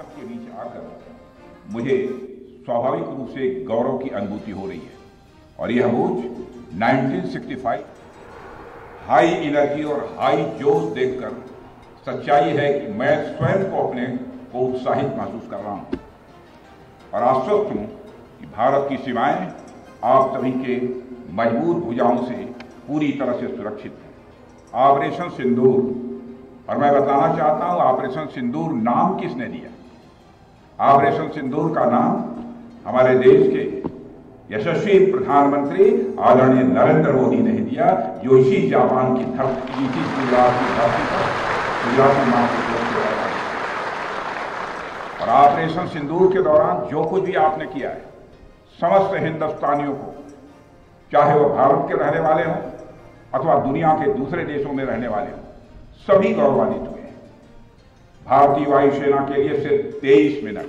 सबके बीच आकर मुझे स्वाभाविक रूप से गौरव की अनुभूति हो रही है। और यह अबूझ 1965 हाई एनर्जी और हाई जोश देखकर सच्चाई है कि मैं स्वयं को अपने को उत्साहित महसूस कर रहा हूं और आश्वस्त हूं कि भारत की सीमाएं आप सभी के मजबूत भुजाओं से पूरी तरह से सुरक्षित है। ऑपरेशन सिंदूर, और मैं बताना चाहता हूं ऑपरेशन सिंदूर नाम किसने दिया? ऑपरेशन सिंदूर का नाम हमारे देश के यशस्वी प्रधानमंत्री आदरणीय नरेंद्र मोदी ने दिया, जो इसी जापान की धरती, इसी गुजरात की धरती पर गुजराती मां को और ऑपरेशन सिंदूर के दौरान जो कुछ भी आपने किया है, समस्त हिंदुस्तानियों को, चाहे वो भारत के रहने वाले हों अथवा दुनिया के दूसरे देशों में रहने वाले हों, सभी गौरवान्वित हुए हैं। भारतीय वायुसेना के लिए सिर्फ 23 मिनट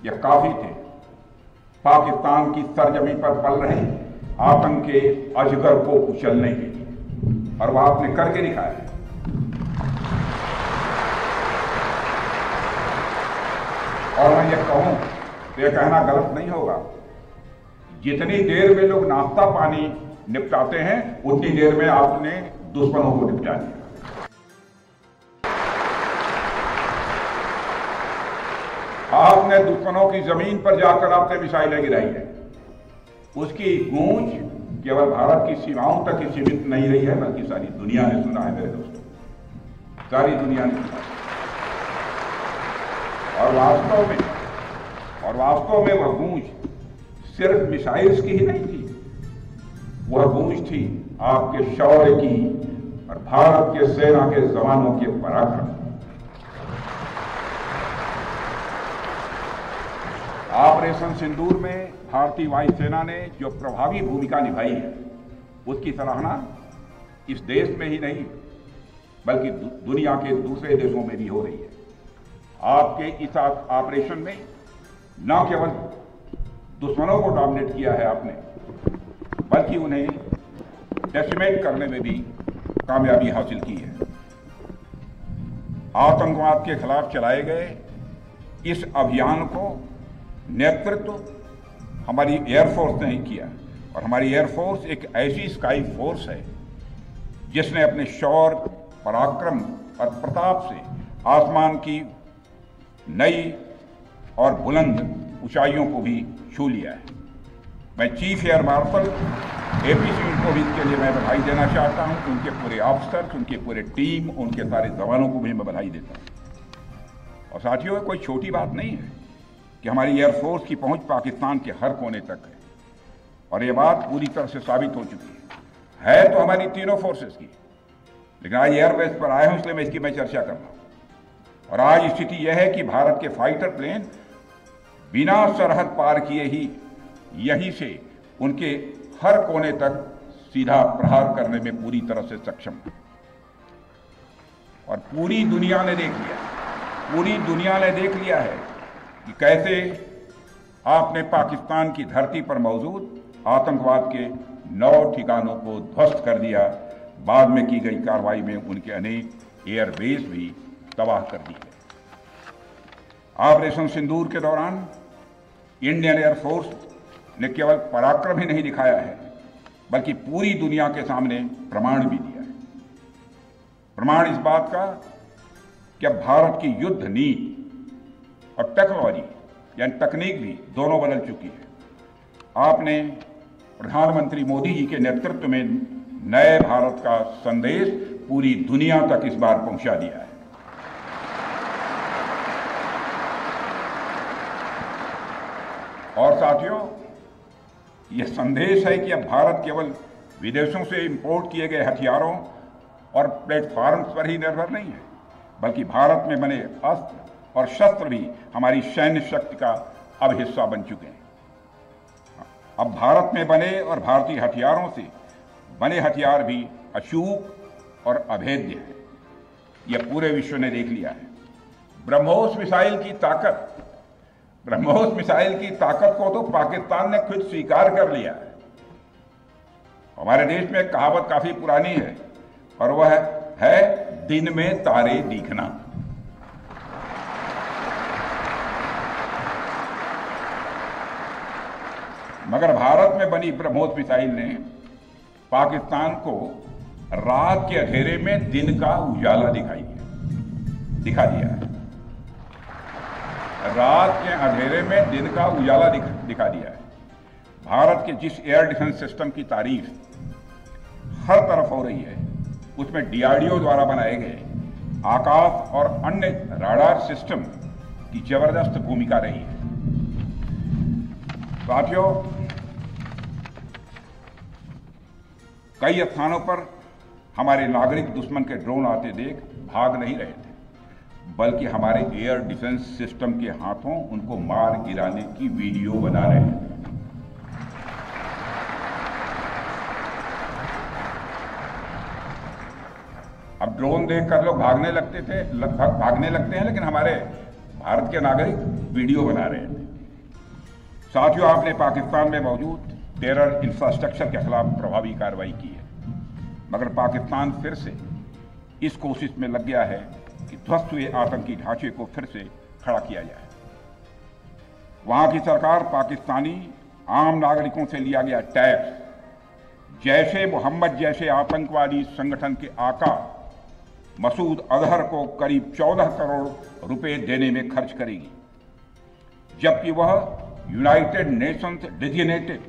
यह काफी थे पाकिस्तान की सरजमी पर पल रहे आतंक के अजगर को कुचलने के लिए, और वह आपने करके दिखाया है। और मैं यह कहूं तो यह कहना गलत नहीं होगा, जितनी देर में लोग नाश्ता पानी निपटाते हैं उतनी देर में आपने दुश्मनों को निपटा दिया। आपने दुश्मनों की जमीन पर जाकर आपने मिसाइलें गिराई है। उसकी गूंज केवल भारत की सीमाओं तक ही सीमित नहीं रही है, बल्कि सारी दुनिया ने सुना है मेरे दोस्तों, सारी दुनिया ने सुना। और वास्तव में वह गूंज सिर्फ मिसाइल्स की ही नहीं थी, वह गूंज थी आपके शौर्य की और भारत के सेना के जवानों के पराक्रम। ऑपरेशन सिंदूर में भारतीय वायुसेना ने जो प्रभावी भूमिका निभाई है, उसकी सराहना इस देश में ही नहीं बल्कि दुनिया के दूसरे देशों में भी हो रही है। आपके इस ऑपरेशन में न केवल दुश्मनों को डोमिनेट किया है आपने, बल्कि उन्हें डेसिमेट करने में भी कामयाबी हासिल की है। आतंकवाद के खिलाफ चलाए गए इस अभियान को नेतृत्व हमारी एयरफोर्स ने ही किया, और हमारी एयरफोर्स एक ऐसी स्काई फोर्स है जिसने अपने शौर्य, पराक्रम और प्रताप से आसमान की नई और बुलंद ऊंचाइयों को भी छू लिया है। मैं chief air marshal AP Singh को भी इसके लिए मैं बधाई देना चाहता हूं, उनके पूरे ऑफिसर्स, उनके पूरे टीम, उनके सारे जवानों को भी मैं बधाई देता हूं। और साथियों, कोई छोटी बात नहीं है कि हमारी एयरफोर्स की पहुंच पाकिस्तान के हर कोने तक है, और ये बात पूरी तरह से साबित हो चुकी है तो हमारी तीनों फोर्सेस की, लेकिन आज एयरबेस पर आए हूं इसलिए मैं इसकी चर्चा कर रहा हूं। और आज स्थिति यह है कि भारत के फाइटर प्लेन बिना सरहद पार किए ही यहीं से उनके हर कोने तक सीधा प्रहार करने में पूरी तरह से सक्षम है। और पूरी दुनिया ने देख लिया है कि कैसे आपने पाकिस्तान की धरती पर मौजूद आतंकवाद के 9 ठिकानों को ध्वस्त कर दिया। बाद में की गई कार्रवाई में उनके अनेक एयरबेस भी तबाह कर दी गई। ऑपरेशन सिंदूर के दौरान इंडियन एयरफोर्स ने केवल पराक्रम ही नहीं दिखाया है, बल्कि पूरी दुनिया के सामने प्रमाण भी दिया है। प्रमाण इस बात का कि अब भारत की युद्ध नीति और टेक्नोलॉजी यानी तकनीक भी दोनों बदल चुकी है। आपने प्रधानमंत्री मोदी जी के नेतृत्व में नए भारत का संदेश पूरी दुनिया तक इस बार पहुंचा दिया है। और साथियों, यह संदेश है कि अब भारत केवल विदेशों से इंपोर्ट किए गए हथियारों और प्लेटफॉर्म्स पर ही निर्भर नहीं है, बल्कि भारत में बने अस्त्र और शस्त्र भी हमारी सैन्य शक्ति का अब हिस्सा बन चुके हैं। अब भारत में बने और भारतीय हथियारों से बने हथियार भी अचूक और अभेद्य है। यह पूरे विश्व ने देख लिया है। ब्रह्मोस मिसाइल की ताकत को तो पाकिस्तान ने खुद स्वीकार कर लिया है। हमारे देश में एक कहावत काफी पुरानी है और वह है दिन में तारे दिखना। मगर भारत में बनी ब्रह्मोस मिसाइल ने पाकिस्तान को रात के अंधेरे में दिन का उजाला दिखा दिया है। रात के अंधेरे में दिन का उजाला दिखा दिया है। भारत के जिस एयर डिफेंस सिस्टम की तारीफ हर तरफ हो रही है, उसमें डीआरडीओ द्वारा बनाए गए आकाश और अन्य राडार सिस्टम की जबरदस्त भूमिका रही है। साथियों, कई स्थानों पर हमारे नागरिक दुश्मन के ड्रोन आते देख भाग नहीं रहे थे, बल्कि हमारे एयर डिफेंस सिस्टम के हाथों उनको मार गिराने की वीडियो बना रहे थे। अब ड्रोन देखकर लोग भागने लगते हैं, लेकिन हमारे भारत के नागरिक वीडियो बना रहे थे। साथियों, आपने पाकिस्तान में मौजूद टेरर इंफ्रास्ट्रक्चर के खिलाफ प्रभावी कार्रवाई की है, मगर पाकिस्तान फिर से इस कोशिश में लग गया है कि ध्वस्त हुए आतंकी ढांचे को फिर से खड़ा किया जाए। वहां की सरकार पाकिस्तानी आम नागरिकों से लिया गया टैक्स जैशे मोहम्मद जैसे आतंकवादी संगठन के आका मसूद अजहर को करीब 14 करोड़ रुपए देने में खर्च करेगी, जबकि वह यूनाइटेड नेशंस डेजिग्नेटेड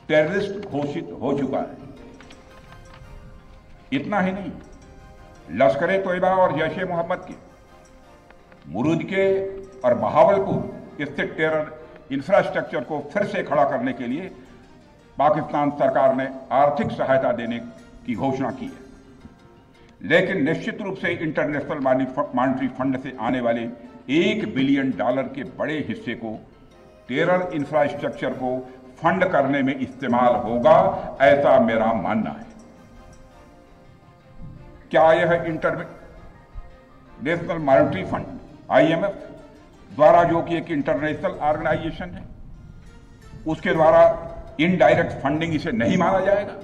टेररिस्ट घोषित हो चुका है। इतना ही नहीं, लश्कर-ए-तोयबा और जैश ए मोहम्मद के मुरूद के और बहावलपुर स्थित टेरर इंफ्रास्ट्रक्चर को फिर से खड़ा करने के लिए पाकिस्तान सरकार ने आर्थिक सहायता देने की घोषणा की है, लेकिन निश्चित रूप से इंटरनेशनल मॉनेटरी फंड से आने वाले $1 बिलियन के बड़े हिस्से को टेरर इंफ्रास्ट्रक्चर को फंड करने में इस्तेमाल होगा, ऐसा मेरा मानना है। क्या यह इंटरनेशनल मॉनेटरी फंड IMF द्वारा, जो कि एक इंटरनेशनल ऑर्गेनाइजेशन है, उसके द्वारा इनडायरेक्ट फंडिंग इसे नहीं माना जाएगा?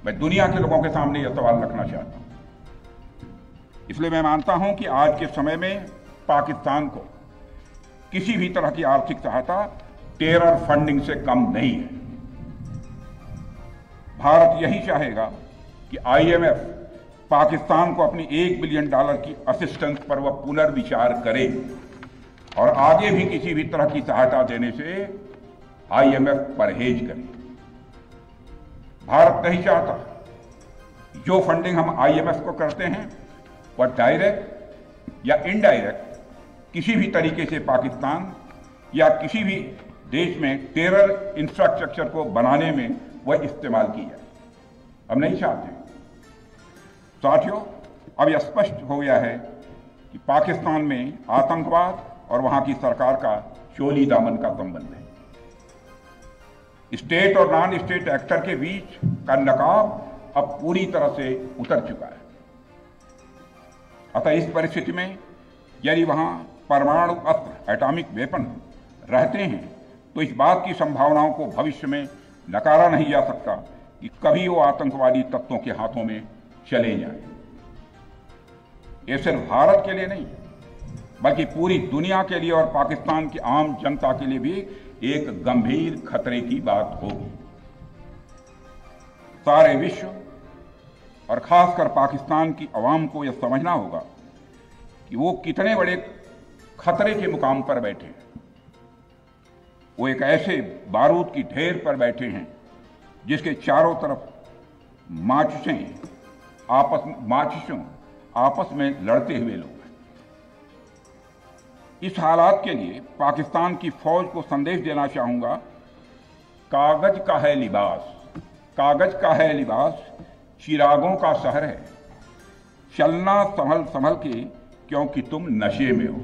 मैं दुनिया के लोगों के सामने यह सवाल रखना चाहता हूं। इसलिए मैं मानता हूं कि आज के समय में पाकिस्तान को किसी भी तरह की आर्थिक सहायता टेरर फंडिंग से कम नहीं है। भारत यही चाहेगा कि IMF पाकिस्तान को अपनी $1 बिलियन की असिस्टेंस पर वह पुनर्विचार करे और आगे भी किसी भी तरह की सहायता देने से IMF परहेज करे। भारत नहीं चाहता जो फंडिंग हम IMF को करते हैं वह डायरेक्ट या इनडायरेक्ट किसी भी तरीके से पाकिस्तान या किसी भी देश में टेरर इंफ्रास्ट्रक्चर को बनाने में वह इस्तेमाल की जाए। हम नहीं चाहते। साथियों, अब यह स्पष्ट हो गया है कि पाकिस्तान में आतंकवाद और वहां की सरकार का चोली दामन का संबंध है। स्टेट और नॉन स्टेट एक्टर के बीच का नकाब अब पूरी तरह से उतर चुका है। अतः इस परिस्थिति में यदि वहां परमाणु अस्त्र एटॉमिक वेपन रहते हैं तो इस बात की संभावनाओं को भविष्य में नकारा नहीं जा सकता कि कभी वो आतंकवादी तत्वों के हाथों में चले जाएं। ये सिर्फ भारत के लिए नहीं बल्कि पूरी दुनिया के लिए और पाकिस्तान की आम जनता के लिए भी एक गंभीर खतरे की बात होगी। सारे विश्व और खासकर पाकिस्तान की आवाम को यह समझना होगा कि वो कितने बड़े खतरे के मुकाम पर बैठे हैं। वो एक ऐसे बारूद की ढेर पर बैठे हैं जिसके चारों तरफ माचिसें आपस में लड़ते हुए लोग हैं। इस हालात के लिए पाकिस्तान की फौज को संदेश देना चाहूंगा, कागज का है लिबास, चिरागों का शहर है, चलना संभल संभल के क्योंकि तुम नशे में हो।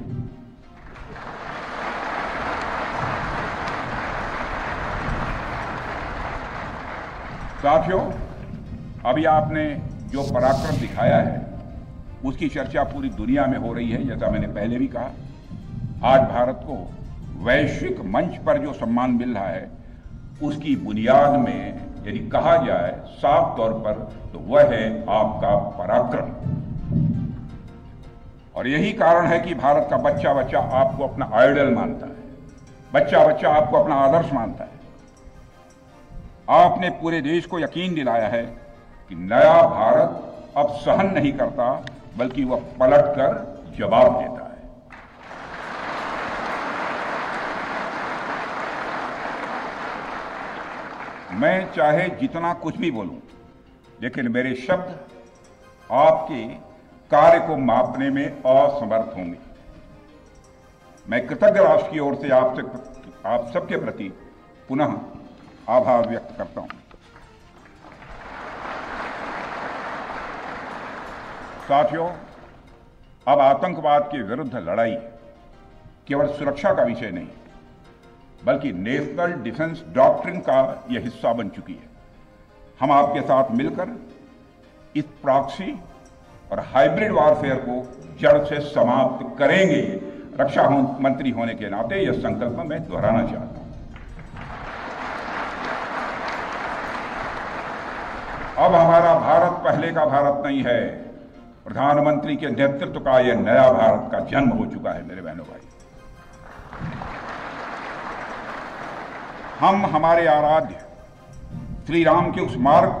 साथियों, अभी आपने जो पराक्रम दिखाया है उसकी चर्चा पूरी दुनिया में हो रही है। जैसा मैंने पहले भी कहा, आज भारत को वैश्विक मंच पर जो सम्मान मिल रहा है उसकी बुनियाद में यदि कहा जाए साफ तौर पर तो वह है आपका पराक्रम। और यही कारण है कि भारत का बच्चा बच्चा आपको अपना आइडल मानता है, बच्चा बच्चा आपको अपना आदर्श मानता है। आपने पूरे देश को यकीन दिलाया है कि नया भारत अब सहन नहीं करता, बल्कि वह पलटकर जवाब देता है। मैं चाहे जितना कुछ भी बोलूं, लेकिन मेरे शब्द आपके कार्य को मापने में असमर्थ होंगे। मैं कृतज्ञ राष्ट्र की ओर से आप सबके प्रति पुनः आभार व्यक्त करता हूं। साथियों, अब आतंकवाद के विरुद्ध लड़ाई केवल सुरक्षा का विषय नहीं, बल्कि नेशनल डिफेंस डॉक्ट्रिन का यह हिस्सा बन चुकी है। हम आपके साथ मिलकर इस प्रॉक्सी और हाइब्रिड वॉरफेयर को जड़ से समाप्त करेंगे। रक्षा मंत्री होने के नाते यह संकल्प मैं दोहराना चाहता हूं। अब हमारा भारत पहले का भारत नहीं है। प्रधानमंत्री के नेतृत्व का यह नया भारत का जन्म हो चुका है। मेरे बहनों भाई, हम हमारे आराध्य श्री राम के उस मार्ग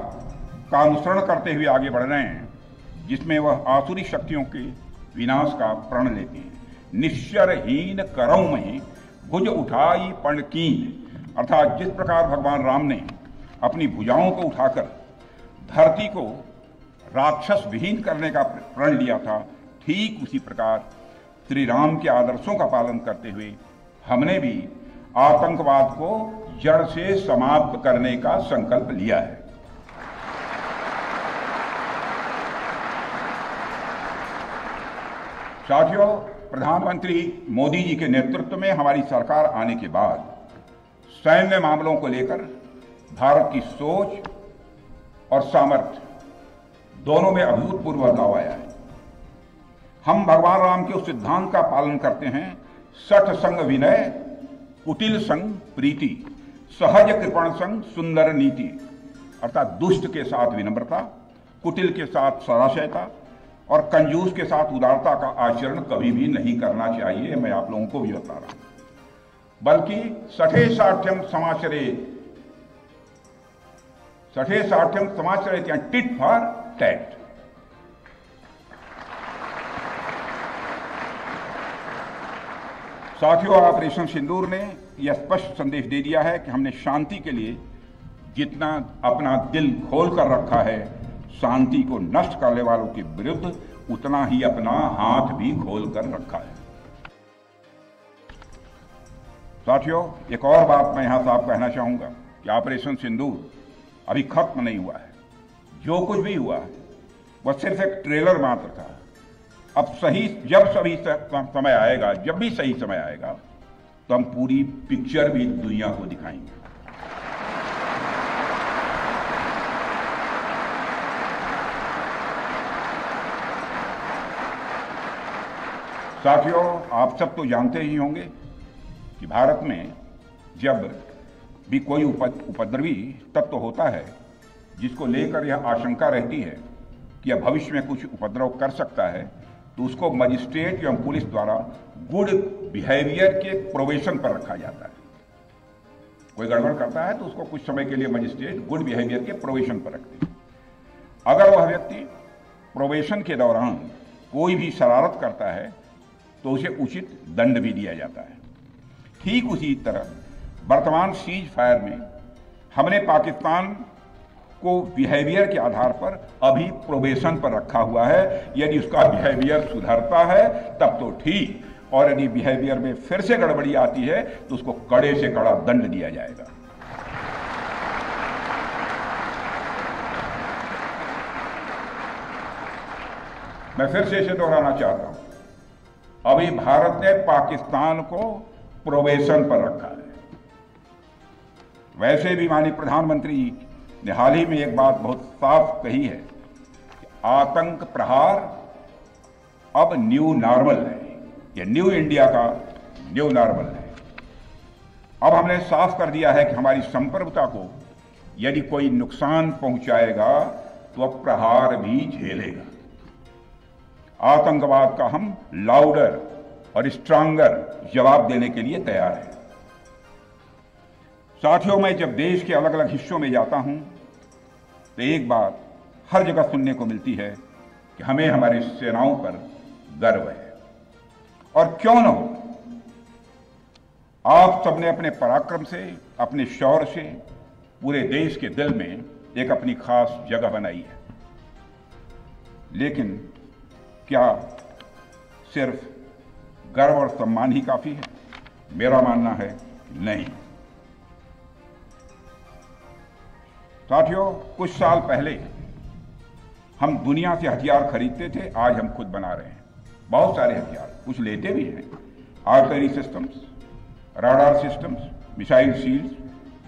का अनुसरण करते हुए आगे बढ़ रहे हैं जिसमें वह आसुरी शक्तियों के विनाश का प्रण लेते हैं। निश्चरहीन करौं में भुज उठाई पण कीन, अर्थात जिस प्रकार भगवान राम ने अपनी भुजाओं को उठाकर धरती को राक्षस विहीन करने का प्रण लिया था, ठीक उसी प्रकार श्री राम के आदर्शों का पालन करते हुए हमने भी आतंकवाद को जड़ से समाप्त करने का संकल्प लिया है। साथियों, प्रधानमंत्री मोदी जी के नेतृत्व में हमारी सरकार आने के बाद सैन्य मामलों को लेकर भारत की सोच और सामर्थ्य दोनों में अभूतपूर्व बदलाव आया है। हम भगवान राम के उस सिद्धांत का पालन करते हैं, सठ संग विनय, कुटिल संग प्रीति, सहज कृपण संग सुंदर नीति, अर्थात दुष्ट के साथ विनम्रता, कुटिल के साथ सदाशयता और कंजूस के साथ उदारता का आचरण कभी भी नहीं करना चाहिए। मैं आप लोगों को भी बता रहा हूं, बल्कि सठे साठ्यम समाचरेत या टिट फॉर टैट। साथियों, ऑपरेशन सिंदूर ने यह स्पष्ट संदेश दे दिया है कि हमने शांति के लिए जितना अपना दिल खोल कर रखा है, शांति को नष्ट करने वालों के विरुद्ध उतना ही अपना हाथ भी खोल कर रखा है। साथियों, एक और बात मैं यहां साफ कहना चाहूंगा कि ऑपरेशन सिंदूर अभी खत्म नहीं हुआ है। जो कुछ भी हुआ है वह सिर्फ एक ट्रेलर मात्र था। अब जब भी सही समय आएगा तो हम पूरी पिक्चर भी दुनिया को दिखाएंगे। साथियों, आप सब तो जानते ही होंगे कि भारत में जब भी कोई उपद्रवी तत्व होता है जिसको लेकर यह आशंका रहती है कि यह भविष्य में कुछ उपद्रव कर सकता है, तो उसको मजिस्ट्रेट एवं पुलिस द्वारा गुड बिहेवियर के प्रोबेशन पर रखा जाता है। कोई गड़बड़ करता है तो उसको कुछ समय के लिए मजिस्ट्रेट गुड बिहेवियर के प्रोबेशन पर रखते हैं। अगर वह व्यक्ति प्रोबेशन के दौरान कोई भी शरारत करता है तो उसे उचित दंड भी दिया जाता है। ठीक उसी तरह वर्तमान सीज फायर में हमने पाकिस्तान को बिहेवियर के आधार पर अभी प्रोबेशन पर रखा हुआ है। यदि उसका बिहेवियर सुधरता है तब तो ठीक, और यदि बिहेवियर में फिर से गड़बड़ी आती है तो उसको कड़े से कड़ा दंड दिया जाएगा। मैं फिर से इसे दोहराना चाहता हूं, अभी भारत ने पाकिस्तान को प्रोबेशन पर रखा है। वैसे भी माननीय प्रधानमंत्री ने हाल ही में एक बात बहुत साफ कही है कि आतंक प्रहार अब न्यू नॉर्मल है। यह न्यू इंडिया का न्यू नॉर्मल है। अब हमने साफ कर दिया है कि हमारी संप्रभुता को यदि कोई नुकसान पहुंचाएगा तो वह प्रहार भी झेलेगा। आतंकवाद का हम लाउडर और स्ट्रांगर जवाब देने के लिए तैयार हैं। साथियों, मैं जब देश के अलग अलग हिस्सों में जाता हूं तो एक बात हर जगह सुनने को मिलती है कि हमें हमारी सेनाओं पर गर्व है। और क्यों न हो, आप सबने अपने पराक्रम से, अपने शौर्य से पूरे देश के दिल में एक अपनी खास जगह बनाई है। लेकिन क्या सिर्फ गर्व और सम्मान ही काफी है? मेरा मानना है नहीं। साथियों, कुछ साल पहले हम दुनिया से हथियार खरीदते थे, आज हम खुद बना रहे हैं बहुत सारे हथियार, कुछ लेते भी हैं। Artillery systems, radar systems, missile shields,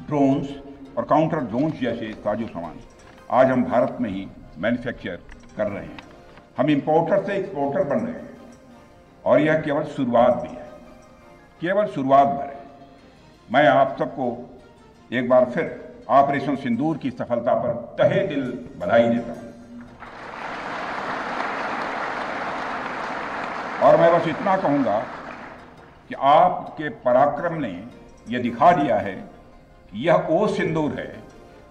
drones और काउंटर ड्रोन्स जैसे साजो सामान आज हम भारत में ही मैन्युफैक्चर कर रहे हैं। हम इंपोर्टर से एक्सपोर्टर बन रहे हैं और यह केवल शुरुआत भी है, केवल शुरुआत भर है। मैं आप सबको एक बार फिर ऑपरेशन सिंदूर की सफलता पर तहे दिल बधाई देता हूं। और मैं बस इतना कहूंगा कि आपके पराक्रम ने यह दिखा दिया है कि यह वो सिंदूर है,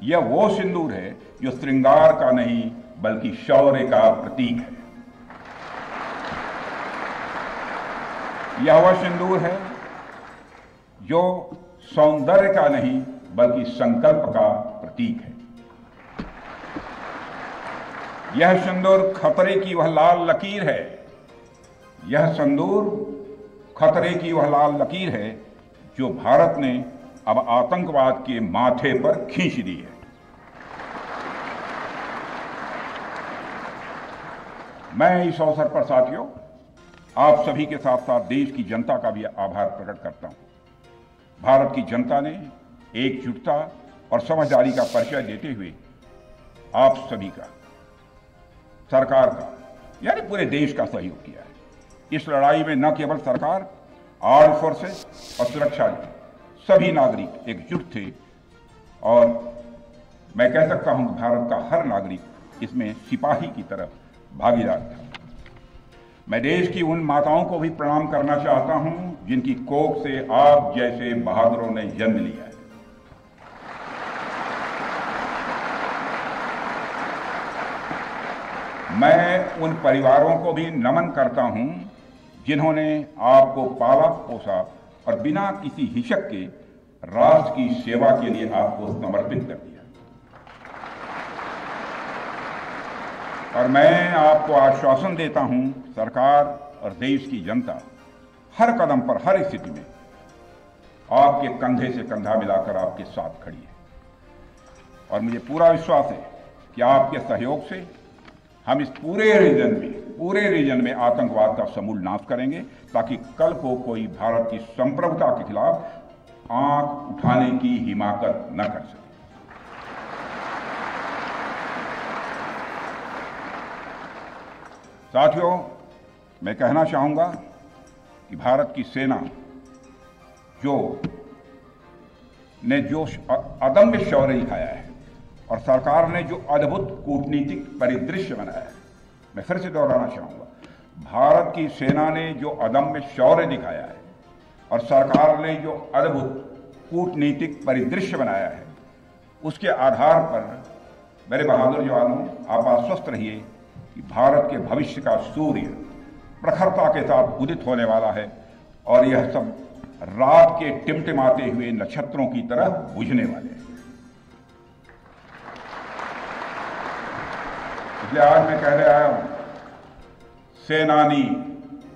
यह वो सिंदूर है जो श्रृंगार का नहीं बल्कि शौर्य का प्रतीक है। यह वह सिंदूर है जो सौंदर्य का नहीं बल्कि संकल्प का प्रतीक है। यह सिंदूर खतरे की वह लाल लकीर है, यह सिंदूर खतरे की वह लाल लकीर है जो भारत ने अब आतंकवाद के माथे पर खींच दी है। मैं इस अवसर पर साथियों आप सभी के साथ साथ देश की जनता का भी आभार प्रकट करता हूं। भारत की जनता ने एकजुटता और समझदारी का परिचय देते हुए आप सभी का, सरकार का, यानी पूरे देश का सहयोग किया है। इस लड़ाई में न केवल सरकार, आर्म्ड फोर्सेस और सुरक्षा बल, सभी नागरिक एकजुट थे और मैं कह सकता हूं कि भारत का हर नागरिक इसमें सिपाही की तरह भागीदार था। मैं देश की उन माताओं को भी प्रणाम करना चाहता हूं जिनकी कोख से आप जैसे बहादुरों ने जन्म लिया है। मैं उन परिवारों को भी नमन करता हूं जिन्होंने आपको पाला पोसा और बिना किसी हिचक के राष्ट्र की सेवा के लिए आपको समर्पित कर दिया। और मैं आपको आश्वासन देता हूं, सरकार और देश की जनता हर कदम पर, हर स्थिति में आपके कंधे से कंधा मिलाकर आपके साथ खड़ी है। और मुझे पूरा विश्वास है कि आपके सहयोग से हम इस पूरे रीजन में आतंकवाद का समूल नाश करेंगे, ताकि कल को कोई भारत की संप्रभुता के खिलाफ आंख उठाने की हिमाकत न कर सके। साथियों, मैं कहना चाहूंगा कि भारत की सेना जो अदम्य शौर्य दिखाया है और सरकार ने जो अद्भुत कूटनीतिक परिदृश्य बनाया है, मैं फिर से दोहराना चाहूंगा, भारत की सेना ने जो अदम्य शौर्य दिखाया है और सरकार ने जो अद्भुत कूटनीतिक परिदृश्य बनाया है, उसके आधार पर मेरे बहादुर जवानों, आप आश्वस्त रहिए कि भारत के भविष्य का सूर्य प्रखरता के साथ उदित होने वाला है और यह सब रात के टिमटिमाते हुए नक्षत्रों की तरह बुझने वाले हैं। इसलिए आज मैं कहने आया हूं, सेनानी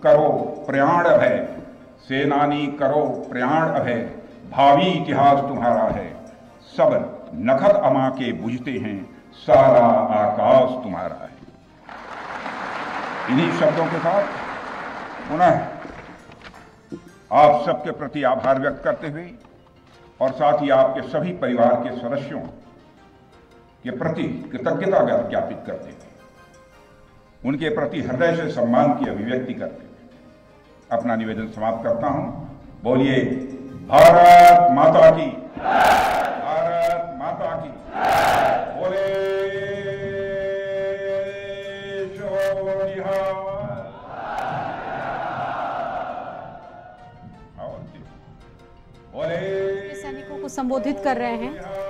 करो प्रयाण अभय, सेनानी करो प्रयाण अभय, भावी इतिहास तुम्हारा है, सब नखत अमा के बुझते हैं, सारा आकाश तुम्हारा है। इन्हीं शब्दों के साथ पुनः आप सबके प्रति आभार व्यक्त करते हुए और साथ ही आपके सभी परिवार के सदस्यों के प्रति कृतज्ञता ज्ञापित करते हुए, उनके प्रति हृदय से सम्मान की अभिव्यक्ति करते हुए अपना निवेदन समाप्त करता हूं। बोलिए भारत माता की, भारत माता की, बोले बोले सैनिकों को संबोधित कर रहे हैं।